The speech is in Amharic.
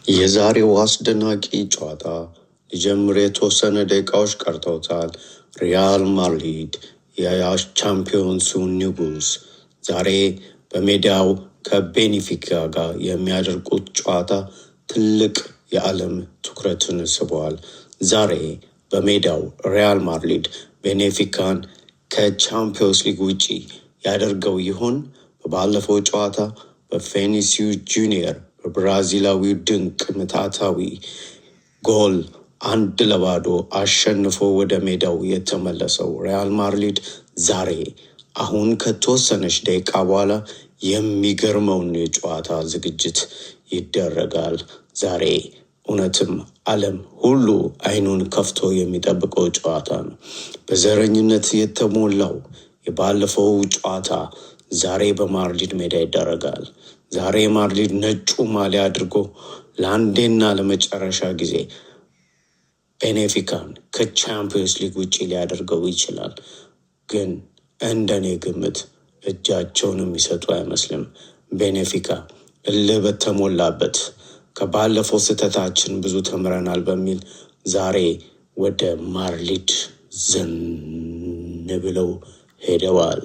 የዛሬው አስደናቂ ጨዋታ ሊጀምር የተወሰነ ደቂቃዎች ቀርተውታል። ሪያል ማድሪድ የቻምፒዮንሱ ንጉስ ዛሬ በሜዳው ከቤኒፊካ ጋር የሚያደርጉት ጨዋታ ትልቅ የዓለም ትኩረትን ስቧል። ዛሬ በሜዳው ሪያል ማድሪድ ቤኔፊካን ከቻምፒዮንስ ሊግ ውጪ ያደርገው ይሆን? ባለፈው ጨዋታ በቬኒሲዩ ጁኒየር በብራዚላዊው ድንቅ ምታታዊ ጎል 1-0 አሸንፎ ወደ ሜዳው የተመለሰው ሪያል ማድሪድ ዛሬ አሁን ከተወሰነች ደቂቃ በኋላ የሚገርመውን የጨዋታ ዝግጅት ይደረጋል። ዛሬ እውነትም ዓለም ሁሉ አይኑን ከፍቶ የሚጠብቀው ጨዋታ ነው። በዘረኝነት የተሞላው የባለፈው ጨዋታ ዛሬ በማድሪድ ሜዳ ይደረጋል። ዛሬ ማድሪድ ነጩ ማሊያ አድርጎ ለአንዴና ለመጨረሻ ጊዜ ቤኔፊካን ከቻምፒዮንስ ሊግ ውጪ ሊያደርገው ይችላል። ግን እንደኔ ግምት እጃቸውን የሚሰጡ አይመስልም። ቤኔፊካ እልህ በተሞላበት ከባለፈው ስህተታችን ብዙ ተምረናል በሚል ዛሬ ወደ ማድሪድ ዘን ብለው ሄደዋል።